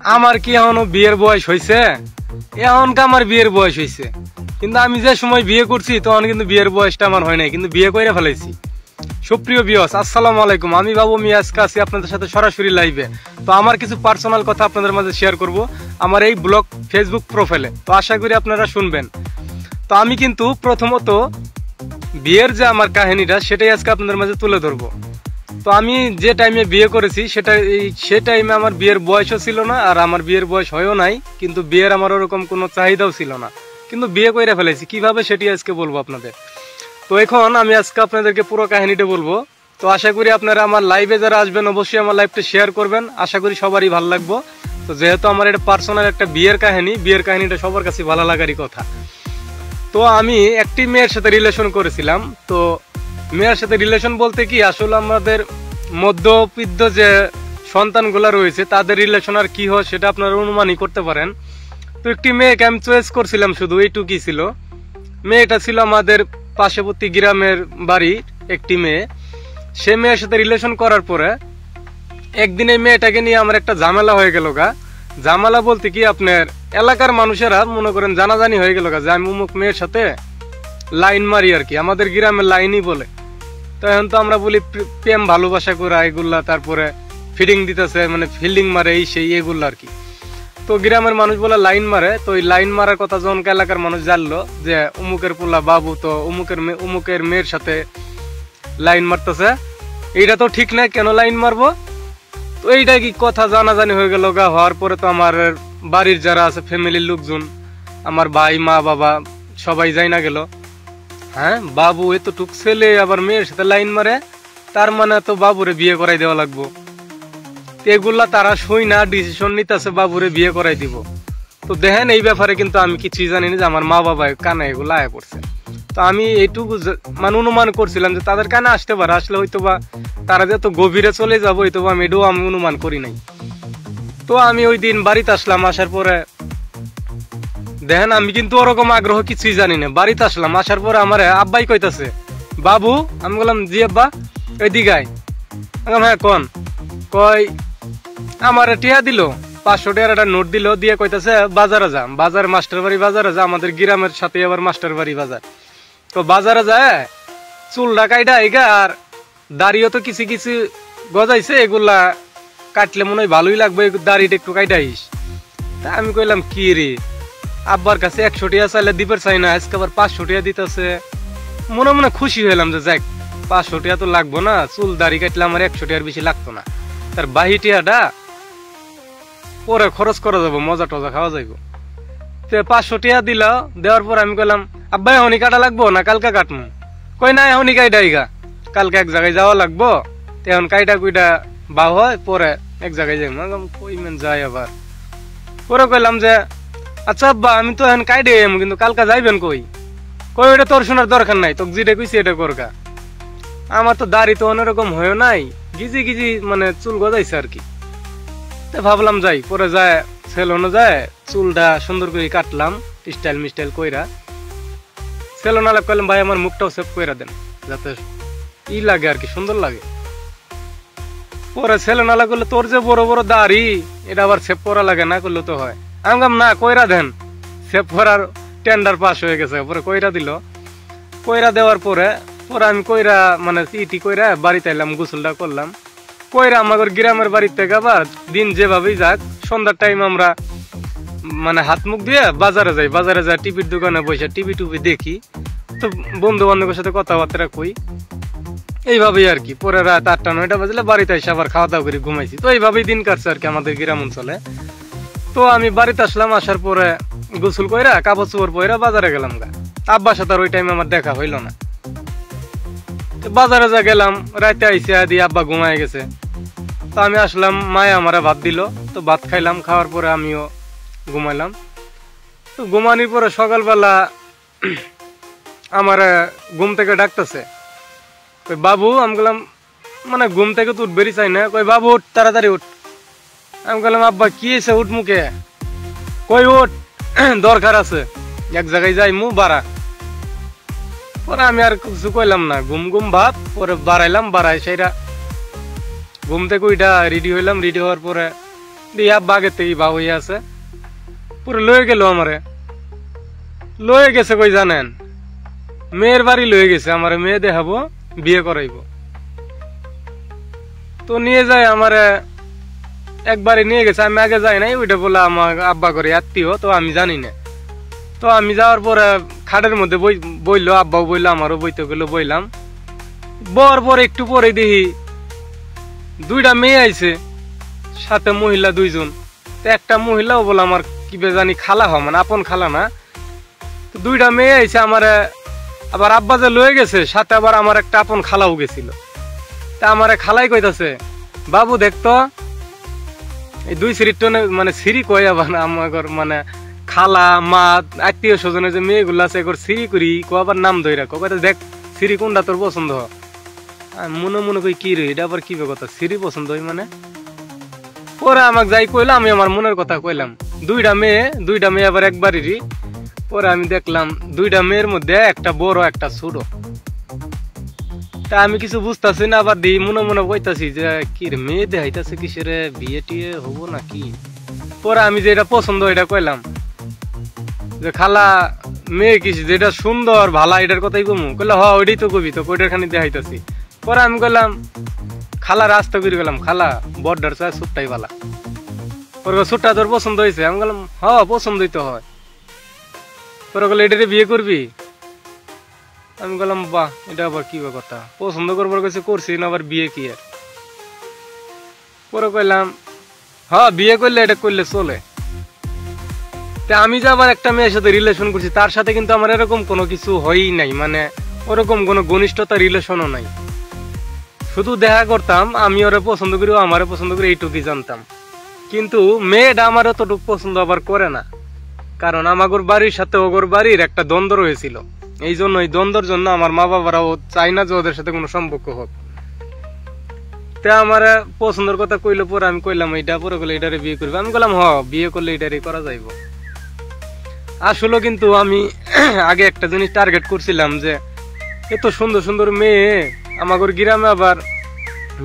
আমার কি এখনো বিয়ের বয়স হয়েছে? এখনকে আমার বিয়ের বয়স হয়েছে, কিন্তু আমি যে সময় বিয়ে করছি তখন কিন্তু বিয়ের বয়সটা আমার হয় নাই, কিন্তু বিয়ে করে ফেলাইছি। সুপ্রিয় ভিউয়ার্স, আসসালামু আলাইকুম। আমি বাবু মিয়া আজকে আছি আপনাদের সাথে সরাসরি লাইভে। তো আমার কিছু পার্সোনাল কথা আপনাদের মাঝে শেয়ার করব আমার এই ব্লগ ফেসবুক প্রোফাইলে। তো আশা করি আপনারা শুনবেন। তো আমি কিন্তু প্রথমত বিয়ের যে আমার কাহিনীটা সেটাই আজকে আপনাদের মাঝে তুলে ধরবো। তো আমি যে টাইমে বিয়ে করেছি সে টাইমে আমার বিয়ের বয়সও ছিল না, আর আমার বিয়ের বয়স হয়েও নাই, কিন্তু বিয়ের আমার ওরকম কোনো চাহিদাও ছিল না, কিন্তু বিয়ে করে ফেলেছি কিভাবে সেটি আজকে বলবো আপনাদের। তো এখন আমি আজকে আপনাদেরকে পুরো কাহিনীটা বলবো। তো আশা করি আপনারা আমার লাইভে যারা আসবেন অবশ্যই আমার লাইভটা শেয়ার করবেন, আশা করি সবারই ভালো লাগবো। তো যেহেতু আমার এটা পার্সোনাল একটা বিয়ের কাহিনীটা সবার কাছে ভালো লাগারই কথা। তো আমি একটি মেয়ের সাথে রিলেশন করেছিলাম। তো মেয়ের সাথে রিলেশন বলতে কি, আসলে আমাদের মধ্যবিত্ত যে সন্তানগুলো রয়েছে তাদের রিলেশন আর কি হয় সেটা আপনারা অনুমানই করতে পারেন। তো একটি মেয়েকে আমি চয়েস করছিলাম, শুধু এইটুকুই ছিল। মেয়েটা ছিল আমাদের পার্শ্ববর্তী গ্রামের বাড়ির একটি মেয়ে। সে মেয়ের সাথে রিলেশন করার পরে একদিন এই মেয়েটাকে নিয়ে আমার একটা ঝামেলা হয়ে গেল গা। ঝামেলা বলতে কি, আপনার এলাকার মানুষেরা মনে করেন জানাজানি হয়ে গেল গা যে আমি অমুক মেয়ের সাথে লাইন মারি আর কি, আমাদের গ্রামের লাইনই বলে। তো এখন তো আমরা বলি প্রেম ভালোবাসা করা এগুলা, তারপরে ফিডিং দিতেছে মানে ফিল্ডিং মারে এই সেই এগুলো আর কি। তো গ্রামের মানুষ বলে লাইন মারে। তো ওই লাইন মারার কথা যখন এলাকার মানুষ জানলো যে অমুকের পোলা বাবু তো অমুকের মেয়ের সাথে লাইন মারতেছে, এইটা তো ঠিক না, কেন লাইন মারবো। তো এইটা কি কথা জানাজানি হয়ে গেল গা। হওয়ার পরে তো আমার বাড়ির যারা আছে ফ্যামিলির লোকজন, আমার ভাই মা বাবা সবাই যাই না গেল। হ্যাঁ, বাবু এতটুক ছেলে আবার মেয়ের সাথে লাইন মারে, তার মানে তো বাবুরে বিয়ে করাই দেওয়া লাগবো। এগুলা তারা শুই না ডিসিশন নিতেছে বাবুরে বিয়ে করাই দিব। তো দেখেন এই ব্যাপারে কিন্তু আমি কিছুই জানি না যে আমার মা বাবা কানে এগুলো আয়া পড়ছে। তো আমি এইটুকু মানে অনুমান করছিলাম যে তাদের কানে আসতে পারে, আসলে হয়তো বা তারা যে তো গভীরে চলে যাবো হয়তো বা এটাও আমি অনুমান করি নাই। তো আমি ওই দিন বাড়িতে আসলাম, আসার পরে দেখেন আমি কিন্তু ওরকম আগ্রহ কিছুই জানি না। বাড়িতে আসলাম, আসার পরে আমার আব্বাই কইতাছে বাবু। আমি বললাম জি আব্বা, এদিকে আয়। হ্যাঁ কোন, কই আমার টিয়া দিল 500 টাকার একটা নোট দিল, দিয়ে কইতাছে বাজারে যা, বাজার মাস্টার বাড়ি বাজারে যা, আমাদের গ্রামের সাথে আবার মাস্টার বাড়ি বাজার। তো বাজারে যায় চুলটা কাইটা এইগা, আর দাড়িও তো কিছু কিছু গজাইছে, এগুলা কাটলে মনে হয় ভালোই লাগবে, দাড়িটা একটু কাইটা আইস। তা আমি কইলাম কি রে, আব্বার কাছে 100 টাকা চাইলে দিবার চাই না, আজকে আবার 500 টাকা দিতেছে। মনে মনে খুশি হইলাম যে যাক 500 টাকা তো লাগবো না, চুল দাড়ি কাটলে আমার 100 টাকার বেশি লাগতো না, তার বাহি টিয়াটা পরে খরচ করা যাবো, মজা টজা খাওয়া যাইবো। তো 500 টাকা দিল, দেওয়ার পর আমি কইলাম আব্বা এখনই কাটা লাগবো না কালকে কাটমু? কই না এখনই কাইটাইগা, কালকে এক জায়গায় যাওয়া লাগবো, এখন কাইটা কুইটা বা হয় পরে এক জায়গায় যাই। কই মেন যাই আবার। পরে কইলাম যে আচ্ছা আব্বা আমি তো এখন কাইডে কিন্তু কালকে যাইবেন কই? কই ওইটা তোর শোনার দরকার নাই, তোকে যেটা কইছি এটা করগা। আমার তো দাড়ি তো অন্যরকম হয়েও নাই, গিজি গিজি মানে চুল গজাইছে আর কি। তো ভাবলাম যাই, পরে যায় সেলুনে যায় চুলটা সুন্দর করে কাটলাম স্টাইল মিস্টাইল কইরা। সেলুন আলাপ করলাম ভাই আমার মুখটাও সেভ কইরা দেন যাতে ই লাগে আর কি, সুন্দর লাগে। পরে সেলুন আলাপ করলে তোর যে বড় বড় দাড়ি এটা আবার সেভ করা লাগে না, করলে তো হয়। আমি বললাম না কইরা দেন, সেভ করার টেন্ডার পাস হয়ে গেছে। পরে কইরা দিল, কইরা দেওয়ার পরে আমি কইরা মানে ইটি কইরা বাড়িতে এলাম, গোসলটা করলাম। কইরা আমাদের গ্রামের বাড়ির থেকে আবার দিন যেভাবেই যাক সন্ধ্যার টাইম আমরা মানে হাত মুখ দিয়ে বাজারে যাই টিভির দোকানে বসে টিভি টুভি দেখি, তো বন্ধু বান্ধবের সাথে কথাবার্তা কই, এইভাবেই আর কি। পরে রাত 8টা-9টা বাজলে বাড়িতে এসে আবার খাওয়া দাওয়া করে ঘুমাইছি। তো এইভাবেই দিন কাটছে আর কি আমাদের গ্রাম অঞ্চলে। তো আমি বাড়িতে আসলাম, আসার পরে গোসল কইরা কাপড় চোপড় পইরা বাজারে গেলাম গা। আব্বার সাথে আর ওই টাইমে আমার দেখা হইল না। বাজারে যা গেলাম, রাতে আইসে দিয়ে আব্বা ঘুমায় গেছে। তো আমি আসলাম, মায়ে আমারে ভাত দিল, তো ভাত খাইলাম, খাওয়ার পরে আমিও ঘুমাইলাম। তো ঘুমানির পরে সকালবেলা আমার ঘুম থেকে ডাকতেছে, কই বাবু। আমি বললাম মানে ঘুম থেকে তো উঠবেরই চাই না। কই বাবু উঠ, তাড়াতাড়ি উঠ। আমি বললাম আব্বা কি এসে উঠ মুখে? কই উঠ, দরকার আছে, এক জায়গায় যাই মু বাড়া। পরে আমি আর কিছু কইলাম না, ঘুম ভাব। পরে বাড়াইলাম, বাড়াই সেইটা ঘুম থেকে ওইটা রেডি হইলাম। রেডি হওয়ার পরে দিয়ে আব্বা আগের থেকেই ভাব হইয়া আছে। পুরো লয়ে গেল আমারে, লয়ে গেছে কই জানেন, মেয়ের বাড়ি লয়ে গেছে, আমারে মেয়ে দেখাবো, বিয়ে করাইবো। তো নিয়ে যায় আমারে, একবারে নিয়ে গেছে, আমি আগে যাই নাই, ওইটা বলে আমার আব্বা করে আত্মীয়, তো আমি জানি না। তো আমি যাওয়ার পরে খাটের মধ্যে বইলো, আব্বাও বইলো, আমারও বইতে গেলো, বইলাম। বর পর একটু পরে দেখি দুইটা মেয়ে আইছে, সাথে মহিলা দুইজন। তো একটা মহিলাও বলে আমার কি জানি খালা হয়, মানে আপন খালা না। তো দুইটা মেয়ে আইছে আমারে, আবার আব্বা যে লয়ে গেছে সাথে আবার আমার একটা আপন খালাও গেছিল। তা আমারে খালাই কইতাছে, বাবু দেখতো এই দুই সিঁড়ির টনে, মানে সিঁড়ি কই আবার আমার মানে খালা মা আত্মীয় স্বজনের যে মেয়েগুলো আছে সিঁড়ি করি আবার নাম ধরে কয়টা, দেখ সিঁড়ি কোনটা তোর পছন্দ হয়। মনে মনে কই কি রে, এটা আবার কি কথা, সিঁড়ি পছন্দ হয় মানে। পরে আমাকে যাই কইলাম, আমি আমার মনের কথা কইলাম। দুইটা মেয়ে আবার একবারেরই। পরে আমি দেখলাম দুইটা মেয়ের মধ্যে একটা বড় একটা ছোট। তা আমি কিছু বুঝতেছি না, আবার দিই মনে মনে কইতাছি যে কি রে, মেয়ে দেখাইতেছে কিসের, বিয়ে টিয়ে হবো নাকি। পরে আমি যেটা পছন্দ এটা কইলাম যে খালা মেয়ে কি যেটা সুন্দর ভালা এটার কথাই কমু, কইলে হ ওইটাই তো কবি, তো কইটার খানি দেখাইতেছি। পরে আমি কইলাম খালা রাস্তা করে গেলাম, খালা বড়টার চায় ছোট্টাই ভালা। পরে ছোট্টা তোর পছন্দ হয়েছে, আমি বললাম হ পছন্দই তো হয়। পরে বলে এটারে বিয়ে করবি, আমি বললাম বাহ এটা আবার কি কথা, পছন্দ করবার কাছে করছি না আবার বিয়ে কি আর। পরে কইলাম হ্যাঁ বিয়ে করলে এটা করলে চলে। আমি যে আবার একটা মেয়ের সাথে রিলেশন করছি, তার সাথে কিন্তু আমার এরকম কোনো কিছু হয়ই নাই, মানে ওরকম কোনো ঘনিষ্ঠতা রিলেশনও নাই। শুধু দেখা করতাম, আমি ওরে পছন্দ করি, ও আমারে পছন্দ করি, এইটুকুই জানতাম। কিন্তু মেয়েটা আমার অতটুকু পছন্দ আবার করে না, কারণ আমাগর বাড়ির সাথে ওগর বাড়ির একটা দ্বন্দ্ব রয়েছিল। এই জন্য এই দ্বন্দ্বের জন্য আমার মা বাবারাও চাই না যে ওদের সাথে কোনো সম্পর্ক হোক। তা আমার পছন্দের কথা কইলো, পরে আমি কইলাম এইটা, পরে কইলে এটারে বিয়ে করবে। আমি বললাম হ বিয়ে করলে এটারে করা যাইব। আসলে কিন্তু আমি আগে একটা জিনিস টার্গেট করছিলাম যে এত সুন্দর সুন্দর মেয়ে আমাগর গ্রামে, আবার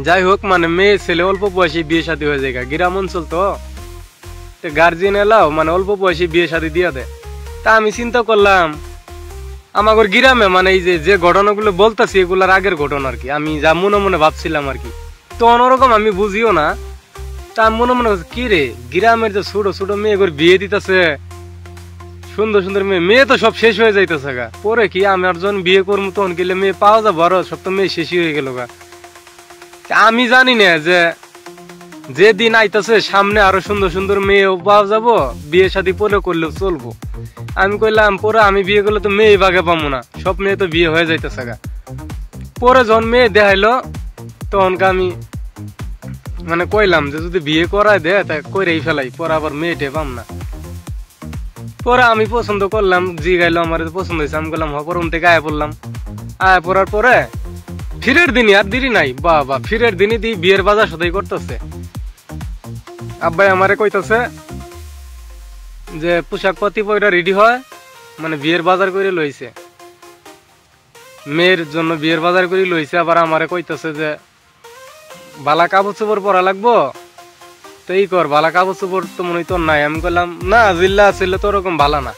যাই হোক মানে মেয়ে ছেলে অল্প বয়সে বিয়ে শাদী হয়ে যায়, গ্রাম অঞ্চল তো গার্জিয়ান এলাও মানে অল্প বয়সে বিয়ে শাদী দিয়ে দেয়। তা আমি চিন্তা করলাম আমাগর গ্রামে মানে এই যে ঘটনাগুলো বলতেছি এগুলার আগের ঘটনা আর কি, আমি যা মনে মনে ভাবছিলাম আর কি। তো অন্যরকম আমি বুঝিও না, তা মনে মনে কি রে গ্রামের যে ছোট ছোট মেয়ে বিয়ে দিতেছে, সুন্দর সুন্দর মেয়ে তো সব শেষ হয়ে যাইতেছে গা। পরে কি আমি আর যখন বিয়ে করবো তখন গেলে মেয়ে পাওয়া যাবো, আরো সব তো মেয়ে শেষই হয়ে গেল গা। আমি জানি না যে যেদিন আইতেছে সামনে আরো সুন্দর সুন্দর মেয়েও পাওয়া যাবো, বিয়ে শাদী পরে করলেও চলবো। আমি কইলাম পরে আমি বিয়ে করলে তো মেয়ে বাগে পাবো না, সব মেয়ে তো বিয়ে হয়ে যাইতেছে গা। পরে যখন মেয়ে দেখাইলো তখনকে আমি মানে কইলাম যে যদি বিয়ে করায় দে তা কইরেই ফেলাই, পরে আবার মেয়েটে পাম না। পরে আমি পছন্দ করলাম, জি গাইলো আমার পছন্দ হয়েছে, আমি বললাম হরম থেকে আয়া পড়লাম। আয়া পড়ার পরে ফিরের দিনই আর দেরি নাই, বাবা ফিরের দিনই দিয়ে বিয়ের বাজার সদাই করতেছে। আব্বাই আমারে কইতেছে যে পোশাক পাতি পয়টা রেডি হয়, মানে বিয়ের বাজার করে লইছে, মেয়ের জন্য বিয়ের বাজার করে লইছে। আবার আমারে কইতেছে যে বালা কাপড় চোপড় পরা লাগবো, তো এই কর বালা কাপড় চোপড় তো মনে হয় তোর নাই। আমি বললাম না জিল্লা ছিল তো ওরকম ভালো না।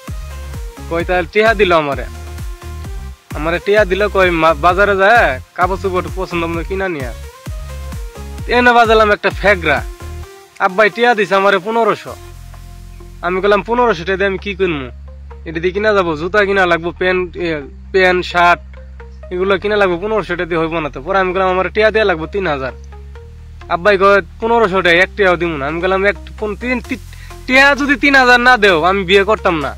কই তাহলে টিহা দিল আমারে টিহা দিল, কই বাজারে যায় কাপড় চোপড় পছন্দ মতো কিনা নিয়ে এনে বাজালাম একটা ফেগরা। আব্বাই টিহা দিছে আমারে 1500। আমি বললাম 1500 টাকা দিয়ে আমি কি করবো, এটা দিয়ে কিনা যাবো, জুতা কিনা লাগবো, প্যান্ট শার্ট এগুলো কিনা লাগবো, 1500 টাকা দিয়ে হইব না তো। পরে আমি বললাম আমার টিহা দেওয়া লাগবো 3000। আব্বাই কয় 1500 টাকা এক টিহাও দিব না। আমি বললাম টিহা যদি 3000 না দেও আমি বিয়ে করতাম না।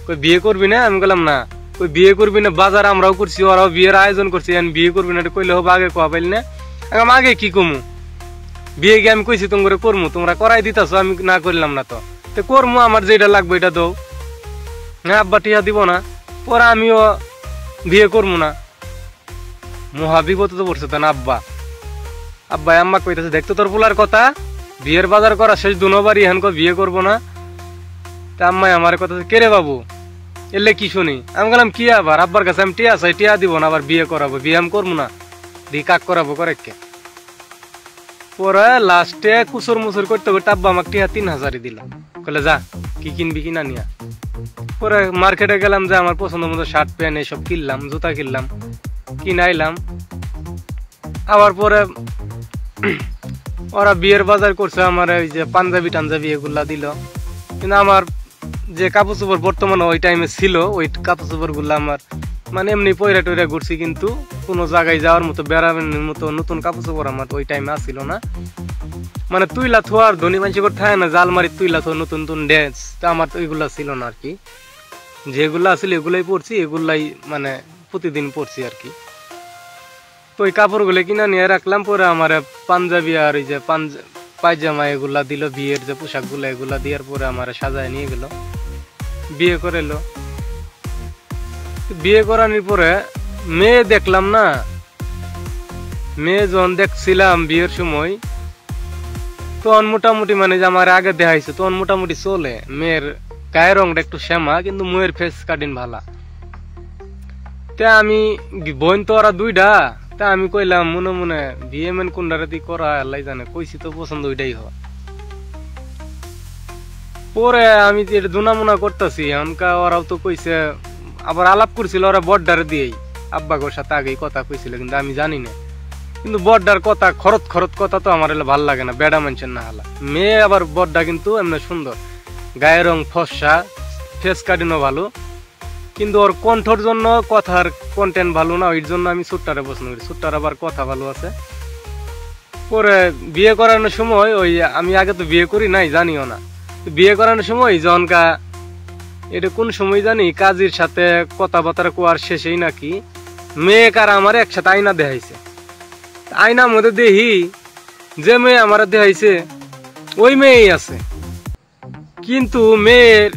কই বিয়ে করবি না? আমি বললাম না। কই বিয়ে করবি না, বাজার আমরাও করছি, ওরাও বিয়ের আয়োজন করছি, বিয়ে করবি না কইলে হোক, আগে কোয়া পাইলি না। আমি আগে কি কমু, বিয়ে গিয়ে আমি কইছি তোমরা করমু, তোমরা করাই দিতেছো, আমি না করলাম না তো করমু, আমার যেটা লাগবে এটা দাও। হ্যাঁ আব্বা টিহা দিব না। পরে আমিও বিয়ে করবো না। মহা বিপদ তো পড়ছে না আব্বা আম্মা কইতেছে দেখতো তোর পোলার কথা, বিয়ের বাজার করা শেষ দুনোবারই এখন বিয়ে করবো না। তা আম্মাই আমার কথা কে রে বাবু এলে কি শুনি? আমি বললাম কি আবার আব্বার কাছে আমি টিয়া চাই, টিয়া দিব না, আবার বিয়ে করাবো, বিয়ে আমি করবো না, দিয়ে কাক করাবো করে কে। পরে লাস্টে কুসুর মুসুর করতে করতে আব্বা আমাকে 3000 দিল, কলে যা কি কিনবি কিনা নিয়া। পরে মার্কেটে গেলাম, যে আমার পছন্দ মতো শার্ট প্যান্ট এসব কিনলাম, জুতা কিনলাম, কিনাইলাম। আবার পরে ওরা বিয়ের বাজার করছে, আমার ওই যে পাঞ্জাবি টাঞ্জাবি এগুলা দিল। কিন্তু আমার যে কাপড় চোপড় বর্তমানে ওই টাইমে ছিল, ওই কাপড় চোপড় গুলা আমার মানে এমনি পয়রা টয়রা ঘুরছি, কিন্তু কোনো জায়গায় যাওয়ার মতো বেড়াবের মতো নতুন কাপড় চোপড় আমার ওই টাইমে আসছিল না। মানে তুইলা থোয়ার ধনী মানুষ করে থাকে না, জালমারি তুইলা থো নতুন নতুন ড্রেস, তা আমার তো ওইগুলা ছিল না আর কি। যেগুলো আসলে এগুলাই পরছি, এগুলাই মানে প্রতিদিন পরছি আর কি। তো ওই কাপড়গুলো কিনা নিয়ে রাখলাম। পরে আমার পাঞ্জাবি আর ওই যে পায়জামা এগুলা দিল, বিয়ের যে পোশাক গুলা এগুলা দেওয়ার পরে আমার সাজায় নিয়ে গেল, বিয়ে করে এলো। বিয়ে করানোর পরে মেয়ে দেখলাম না, মেয়ে যখন দেখছিলাম বিয়ের সময়, তখন মোটামুটি মানে যে আমার আগে দেখাইছে তখন মোটামুটি চলে। মেয়ের গায়ের রংটা একটু শ্যামা, কিন্তু মেয়ের ফেস কাটিং ভালা। তা আমি বোন তো ওরা দুইটা, তা আমি কইলাম মনে মনে বিয়ে মেন কোনটা রাতি করা আল্লাহ জানে, কইছি তো পছন্দ ওইটাই হয়। পরে আমি এটা দুনামুনা করতেছি, এমনকা ওরাও তো কইছে, আবার আলাপ করছিল ওরা বড্ডারে দিয়েই, আব্বাগোর সাথে আগেই কথা কইছিল, কিন্তু আমি জানি না। কিন্তু বড্ডার কথা খরত খরত কথা তো আমার ভাল লাগে না, বেড়া মানুষের না হালা। মেয়ে আবার বড্ডা কিন্তু এমনি সুন্দর, গায়ের রং ফর্সা, ফেস কাটিংও ভালো, কিন্তু ওর কণ্ঠর জন্য কথার কন্টেন্ট ভালো না, ওই জন্য আমি ছোট্টারে পছন্দ করি। ছোট্টার আবার কথা ভালো আছে। পরে বিয়ে করানোর সময় ওই আমি আগে তো বিয়ে করি নাই, জানিও না। বিয়ে করানোর সময় জনকা এটা কোন সময় জানি কাজীর সাথে কথাবার্তা কোয়ার শেষেই নাকি মেয়ে কার আমার একসাথে আয়না দেখাইছে। আয়নার মধ্যে দেখি যে মেয়ে আমার দেখাইছে ওই মেয়েই আছে, কিন্তু মেয়ের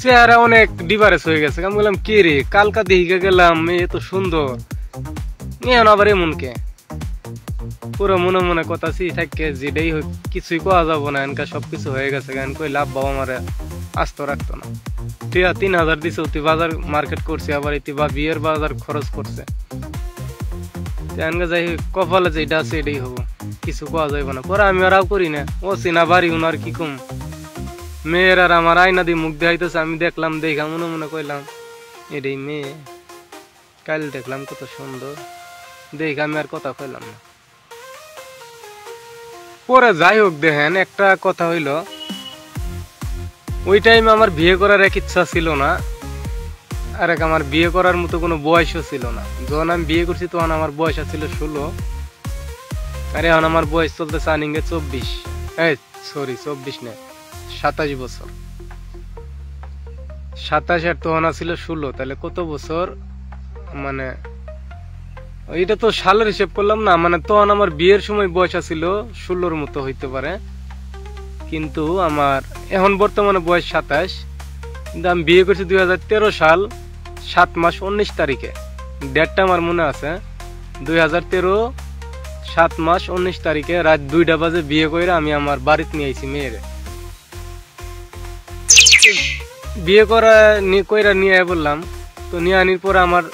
চেহারা অনেক ডিফারেন্স হয়ে গেছে। আমি বললাম কে রে, কালকা দেখে গেলাম মেয়ে তো সুন্দর, এখন আবার এমন কে? পুরো মনে মনে কথা থাকে, যেটাই হোক কিছুই কোয়া যাবো না, এনকা সবকিছু হয়ে গেছে। কই লাভ বাবা আমারে আস্ত রাখতো না। 3000 দিছে, অতি বাজার মার্কেট করছে, আবার এটি বা বিয়ের বাজার খরচ করছে। যাই হোক কপালে যেটা আছে এটাই হবো, কিছু কোয়া যাইব না। পরে আমি আরাও করি না, ও চিনা বাড়ি উনার কি কম। মেয়ের আর আমার আয়না দিয়ে মুখ দেখাইতেছে, আমি দেখলাম, দেখা মনে মনে কইলাম এটাই মেয়ে। কাল দেখলাম কত সুন্দর, দেখে আমি আর কথা কইলাম না। পরে যাই হোক দেখেন একটা কথা হইল, ওই টাইমে আমার বিয়ে করার এক ইচ্ছা ছিল না, আর এক আমার বিয়ে করার মতো কোনো বয়সও ছিল না। যখন আমি বিয়ে করছি তখন আমার বয়স ছিল 16, আর এখন আমার বয়স চলতেছে আনিঙ্গে 24, 24 না 27 বছর। 27 আর তখন ছিল 16, তাহলে কত বছর? মানে এটা তো সালের হিসেব করলাম না, মানে তখন আমার বিয়ের সময় বয়স ছিল 16-র মতো হইতে পারে, কিন্তু আমার এখন বর্তমানে বয়স 27। কিন্তু আমি বিয়ে করছি 2013 সাল 7 মাস 19 তারিখে, ডেটটা আমার মনে আছে। 2013 7 মাস 19 তারিখে রাত 2টা বাজে বিয়ে করে আমি আমার বাড়িতে নিয়ে আইছি মেয়েরে। বিয়ে কইরা নিয়ে বললাম, তো নিয়ে আনির পরে আমার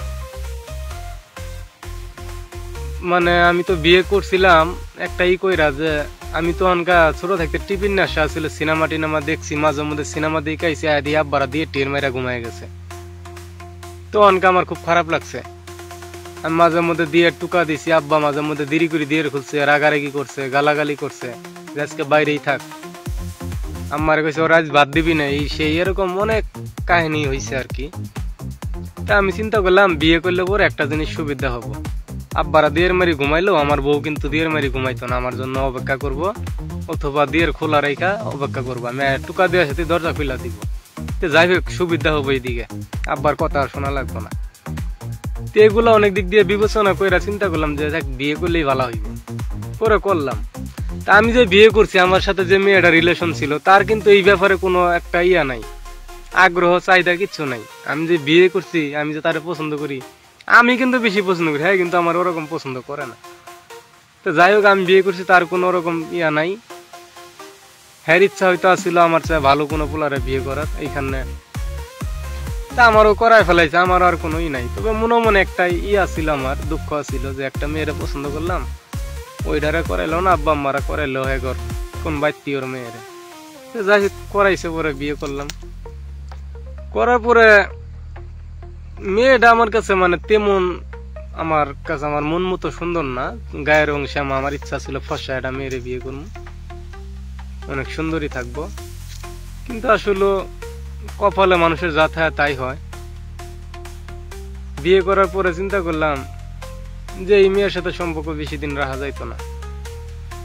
মানে আমি তো বিয়ে করছিলাম একটাই কইরা, যে আমি তো অনকা ছোট থাকতে টিফিন নেশা ছিল, সিনেমা টিনেমা দেখছি, মাঝে মধ্যে সিনেমা দেখে আইসি, আইডিয়া আব্বারা দিয়ে টের মেরা ঘুমাই গেছে। তো অনকা আমার খুব খারাপ লাগছে, আমি মাঝে মধ্যে দিয়ে টুকা দিছি, আব্বা মাঝে মধ্যে দেরি করে দিয়ে খুলছে, রাগারাগি করছে, গালাগালি করছে, আজকে বাইরেই থাক। আমার কাছে ওরা আজ ভাত দিবি না, এই সেই এরকম অনেক কাহিনী হয়েছে আর কি। তা আমি চিন্তা করলাম বিয়ে করলে পরে একটা জিনিস সুবিধা হবো, আব্বারা দিয়ের মারি ঘুমাইলো, আমার বউ কিন্তু দিয়ের মারি ঘুমাইতো না, আমার জন্য অপেক্ষা করব, অথবা দিয়ের খোলা রেখা অপেক্ষা করবো, আমি টুকা দেওয়ার সাথে দরজা খুলা দিব। যাই হোক সুবিধা হবো এইদিকে, আব্বার কথা আর শোনা লাগবো না। তো এগুলো অনেক দিক দিয়ে বিবেচনা করে চিন্তা করলাম যে বিয়ে করলেই ভালো হইব, পরে করলাম। তা আমি যে বিয়ে করছি, আমার সাথে যে মেয়েটা রিলেশন ছিল, তার কিন্তু এই ব্যাপারে কোনো একটা ইয়া নাই, আগ্রহ চাহিদা কিচ্ছু নাই। আমি যে বিয়ে করছি, আমি যে তারে পছন্দ করি, আমি কিন্তু বেশি পছন্দ করি, হ্যাঁ, কিন্তু আমার ওরকম পছন্দ করে না। তো যাই হোক আমি বিয়ে করছি, তার কোনো ওরকম ইয়া নাই। হ্যাঁ, ইচ্ছা হয়তো আসছিল আমার চেয়ে ভালো কোনো পোলারে বিয়ে করার এইখানে, তা আমারও করায় ফেলাইছে, আমার আর কোনো ই নাই। তবে মনে মনে একটা ইয়া ছিল, আমার দুঃখ ছিল যে একটা মেয়েরে পছন্দ করলাম, ওইটারে করাইলো না, আব্বা আম্মারা করাইলো হেগর কোন বাইতিওর মেয়েরে। যাই হোক করাইছে, পরে বিয়ে করলাম। করার পরে মেয়েটা আমার কাছে মানে তেমন আমার কাছে আমার মন মতো সুন্দর না, গায়ের রং শ্যামা। আমার ইচ্ছা ছিল ফর্সা একটা মেয়েরে বিয়ে করবো, অনেক সুন্দরী থাকবো। কিন্তু আসলে কপালে মানুষের যা থাকে তাই হয়। বিয়ে করার পরে চিন্তা করলাম যে এই মেয়ের সাথে সম্পর্ক বেশি দিন রাখা যাইতো না।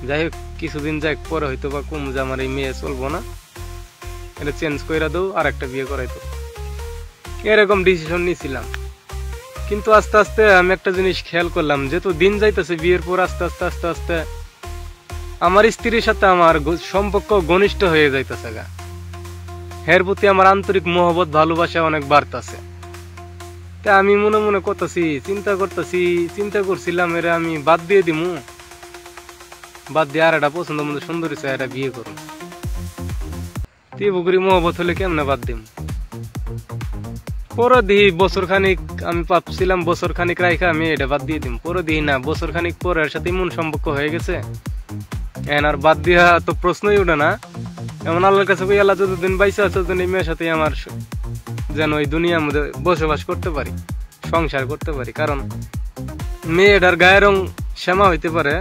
যাই হোক কিছুদিন যাই পরে হয়তো বা কম যে আমার এই মেয়ে চলবো না, এটা চেঞ্জ করে দেও, আর একটা বিয়ে করাইতো, এরকম ডিসিশন নিয়েছিলাম। কিন্তু আস্তে আস্তে আমি একটা জিনিস খেয়াল করলাম, যেহেতু দিন যাইতেছে বিয়ের পর আস্তে আস্তে আস্তে আস্তে আমার স্ত্রীর সাথে আমার সম্পর্ক ঘনিষ্ঠ হয়ে যাইতেছে গা। এর প্রতি আমার আন্তরিক মহব্বত ভালোবাসা অনেক বাড়তেছে। তা আমি মনে মনে করতেছি, চিন্তা করছিলাম এরা আমি বাদ দিয়ে দিমু, বাদ দিয়ে আর একটা পছন্দ মতো সুন্দরী চাই একটা বিয়ে করুন। তে বুকুরি মহব্বত হলে কেমনে বাদ দিম। পরে দিই বছর খানিক আমি ভাবছিলাম বছর খানিক রাইখা আমি এটা বাদ দিয়ে দিম। পরে দিই না, বছর খানিক পরে এর সাথে এমন সম্পর্ক হয়ে গেছে, এখন আর বাদ দিয়া তো প্রশ্নই উঠে না। এমন আল্লাহর কাছে কই, আল্লাহ যতদিন বাইসা আছে ততদিন এই মেয়ের সাথে আমার যেন ওই দুনিয়ার মধ্যে বসবাস করতে পারি, সংসার করতে পারি। কারণ মেয়েটার গায়ের রং শ্যামা হইতে পারে,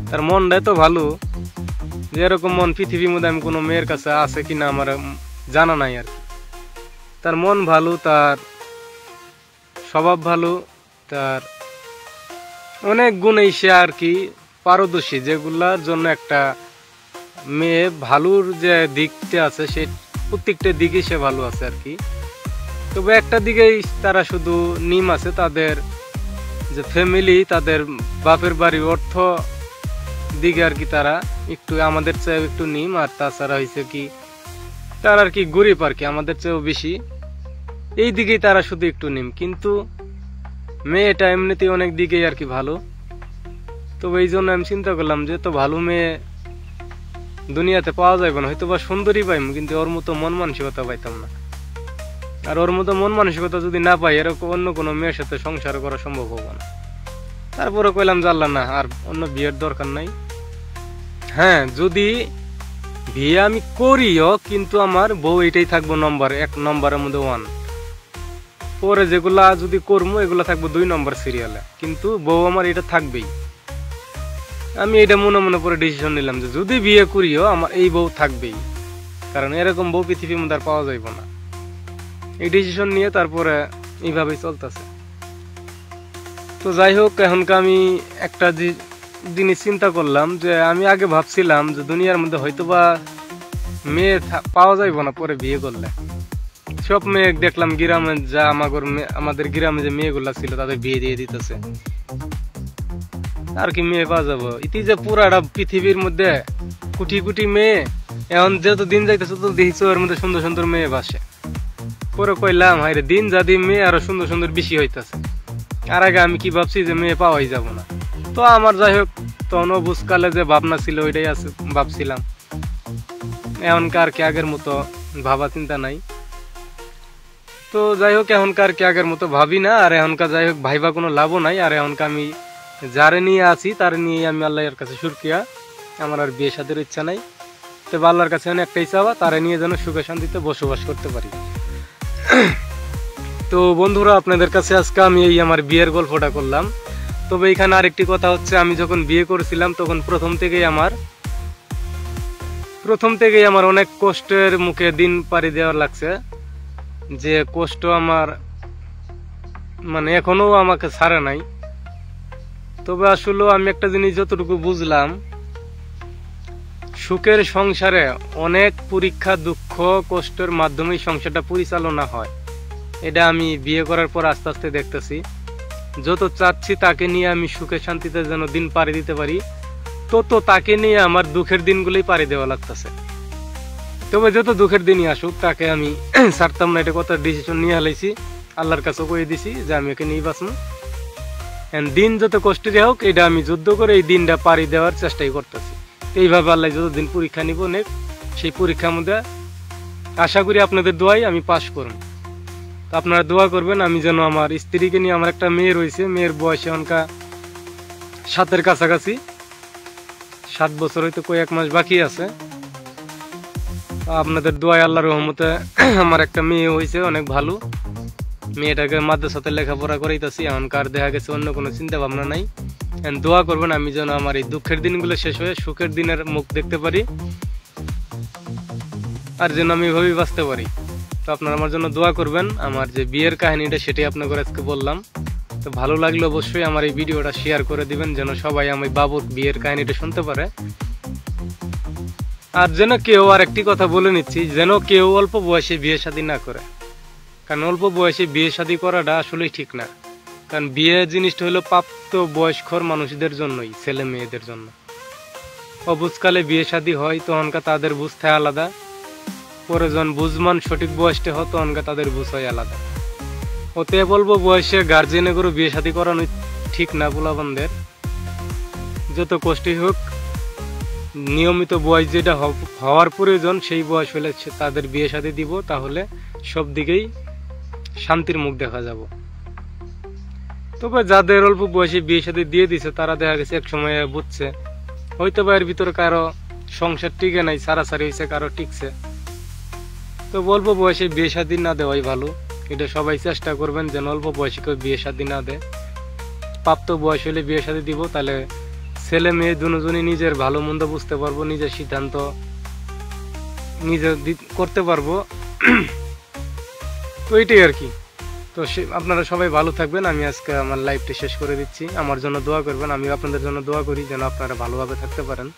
তার মনটাই তো ভালো, যে এরকম মন পৃথিবীর মধ্যে আমি কোনো মেয়ের কাছে আছে কিনা আমার জানা নাই আর কি। তার মন ভালো, তার স্বভাব ভালো, তার অনেক গুণে সে আর কি পারদর্শী, যেগুলার জন্য একটা মেয়ে ভালোর যে দিকটা আছে সে প্রত্যেকটা দিকে সে ভালো আছে আর কি। তবে একটা দিকেই তারা শুধু নিম আছে, তাদের যে ফ্যামিলি, তাদের বাপের বাড়ি অর্থ দিকে আর কি তারা একটু আমাদের চেয়ে একটু নিম। আর তাছাড়া হয়েছে কি তারা আর কি গরিব আর কি, আমাদের চেয়েও বেশি, এই দিকেই তারা শুধু একটু নিম। কিন্তু মেয়েটা এমনিতেই অনেক দিকেই আর কি ভালো। তবে এই জন্য আমি চিন্তা করলাম যে তো ভালো মেয়ে দুনিয়াতে পাওয়া যাবে না, হয়তো বা সুন্দরী পাইম, কিন্তু ওর মতো মন মানসিকতা পাইতাম না। আর ওর মতো মন মানসিকতা যদি না পাই, এরকম অন্য কোনো মেয়ের সাথে সংসার করা সম্ভব হবো না। তারপরে কইলাম জানলা না, আর অন্য বিয়ের দরকার নাই। হ্যাঁ, যদি বিয়ে আমি করিও, কিন্তু আমার বউ এটাই থাকবো এক নম্বরের মধ্যে 1। পরে যেগুলা যদি করবো এগুলা থাকবো 2 নম্বর সিরিয়ালে, কিন্তু বউ আমার এটা থাকবেই। আমি এটা মনে মনে পরে ডিসিশন নিলাম যে যদি বিয়ে করিও আমার এই বউ থাকবেই, কারণ এরকম বউ পৃথিবীর মধ্যে আর পাওয়া যাইব না। এই ডিসিশন নিয়ে তারপরে এইভাবেই চলতেছে। তো যাই হোক, এখনকার আমি একটা জিনিস চিন্তা করলাম যে আমি আগে ভাবছিলাম যে দুনিয়ার মধ্যে হয়তোবা মেয়ে পাওয়া যাইব না পরে বিয়ে করলে। সব মেয়ে দেখলাম গ্রামে, যা আমাদের গ্রামে যে মেয়েগুলা ছিল তাদের বিয়ে দিয়ে দিতেছে, আর কি মেয়ে পাওয়া যাবো। ইতি যে পুরাটা পৃথিবীর মধ্যে কোটি কোটি মেয়ে, এখন যত দিন যাইতেছে তত দেখছো এর মধ্যে সুন্দর সুন্দর মেয়ে বাসে। পরে কইলাম হাইরে দিন যাদি মেয়ে আরো সুন্দর সুন্দর বেশি হইতেছে। আর আগে আমি কি ভাবছি যে মেয়ে পাওয়াই যাব না। তো আমার যাই হোক তখন বুঝকালে যে ভাবনা ছিল ওইটাই আছে ভাবছিলাম। এখনকার কি আগের মতো ভাবা চিন্তা নাই। তো যাই হোক এখনকার কি আগের মতো ভাবি না, আর এখনকার যাই হোক ভাইবা কোনো লাভও নাই। আর এখনকার আমি যারে নিয়ে আছি তার নিয়ে আমি আল্লাহর কাছে শুকরিয়া, আমার আর বিয়ে শাদীর ইচ্ছা নাই। তবে আল্লাহর কাছে একটাই চাওয়া, তারে নিয়ে যেন সুখে শান্তিতে বসবাস করতে পারি। তো বন্ধুরা, আপনাদের কাছে আজকে আমি এই আমার বিয়ের গল্পটা করলাম। তবে এখানে আরেকটি কথা হচ্ছে, আমি যখন বিয়ে করেছিলাম তখন প্রথম থেকেই আমার অনেক কষ্টের মুখে দিন পাড়ি দেওয়ার লাগছে। যে কষ্ট আমার মানে এখনো আমাকে ছাড়ে নাই। তবে আসলে আমি একটা জিনিস যতটুকু বুঝলাম, সুখের সংসারে অনেক পরীক্ষা, দুঃখ, কষ্টের মাধ্যমেই সংসারটা পরিচালনা হয়। এটা আমি বিয়ে করার পর আস্তে আস্তে দেখতেছি। যত চাচ্ছি তাকে নিয়ে আমি সুখে শান্তিতে যেন দিন পাড়ি দিতে পারি, তত তাকে নিয়ে আমার দুঃখের দিনগুলোই পাড়ি দেওয়া লাগতেছে। তবে যত দুঃখের দিনই আসুক তাকে আমি ছাড়তাম না, এটা কথা ডিসিশন নিয়ে হালাইছি। আল্লাহর কাছে কয়ে দিছি যে আমি একে নিয়ে বাঁচবো। দিন যত কষ্টের হোক, এটা আমি যুদ্ধ করে এই দিনটা পাড়ি দেওয়ার চেষ্টাই করতেছি। এইভাবে আল্লাহ যতদিন পরীক্ষা নিব নেক, সেই পরীক্ষার মধ্যে আশা করি আপনাদের দোয়াই আমি পাশ করব। তো আপনারা দোয়া করবেন আমি যেন আমার স্ত্রীকে নিয়ে, আমার একটা মেয়ে রয়েছে, মেয়ের বয়স এখনকার 7-এর কাছাকাছি। 7 বছর হইতে কয়েক মাস বাকি আছে। আপনাদের দোয়ায় আল্লাহর রহমতে আমার একটা মেয়ে হয়েছে অনেক ভালো। মেয়েটাকে মাদ্রাসাতে লেখাপড়া করাইতেছি। এখনকার দেখা গেছে অন্য কোনো চিন্তা ভাবনা নাই। দোয়া করবেন আমি যেন আমার এই দুঃখের দিনগুলো শেষ হয়ে সুখের দিনের মুখ দেখতে পারি, আর যেন আমি এভাবেই বাঁচতে পারি। তো আপনারা আমার জন্য দোয়া করবেন। আমার যে বিয়ের কাহিনীটা সেটাই আপনাদের আজকে বললাম। তো ভালো লাগলে অবশ্যই আমার এই ভিডিওটা শেয়ার করে দিবেন, যেন সবাই আমি বাবুর বিয়ের কাহিনীটা শুনতে পারে। আর যেন কেউ, আর একটি কথা বলে নিচ্ছি, যেন কেউ অল্প বয়সে বিয়ে শাদী না করে। কারণ অল্প বয়সে বিয়ে শাদী করাটা আসলেই ঠিক না। কারণ বিয়ে জিনিসটা হলো প্রাপ্ত বয়স্কর মানুষদের জন্যই, ছেলে মেয়েদের জন্য। অবুঝকালে বিয়ে শাদী হয় তখনকার তাদের বুঝতে আলাদা, পরে যখন বুঝমান সঠিক বয়সটা হয় তখনকার তাদের বুঝ হয় আলাদা। ওতে বলবো বয়সে গার্জেনে করে বিয়ে শাদী করানো ঠিক না। পোলাপানদের যত কষ্টই হোক, নিয়মিত বয়স যেটা হওয়ার প্রয়োজন সেই বয়স হলে তাদের বিয়ে শাদী দিব, তাহলে সব দিকেই শান্তির মুখ দেখা যাব। তবে যাদের অল্প বয়সে বিয়ে শাদী দিয়ে দিছে তারা দেখা গেছে এক সময় বুঝছে, হয়তো বা এর ভিতরে কারো সংসার টিকে নাই, সারাসারি হয়েছে, কারো টিকছে। তো অল্প বয়সে বিয়ে শাদী না দেওয়াই ভালো। এটা সবাই চেষ্টা করবেন যেন অল্প বয়সে কেউ বিয়ে শাদী না দেয়। প্রাপ্ত বয়স হলে বিয়ে শাদী দিব, তাহলে ছেলে মেয়ে দুজনই নিজের ভালো মন্দ বুঝতে পারবো, নিজের সিদ্ধান্ত নিজে করতে পারবো। তো এইটাই আর কি। তো আপনারা সবাই ভালো থাকবেন। আমি আজকে আমার লাইভটা শেষ করে দিচ্ছি। আমার জন্য দোয়া করবেন, আমি আপনাদের জন্য দোয়া করি যেন আপনারা ভালোভাবে থাকতে পারেন।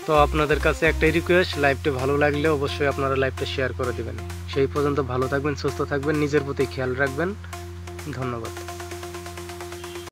তো আপনাদের কাছে একটাই রিকোয়েস্ট, লাইভটা ভালো লাগলে অবশ্যই আপনারা লাইভটা শেয়ার করে দিবেন। সেই পর্যন্ত ভালো থাকবেন, সুস্থ থাকবেন, নিজের প্রতি খেয়াল রাখবেন। ধন্যবাদ।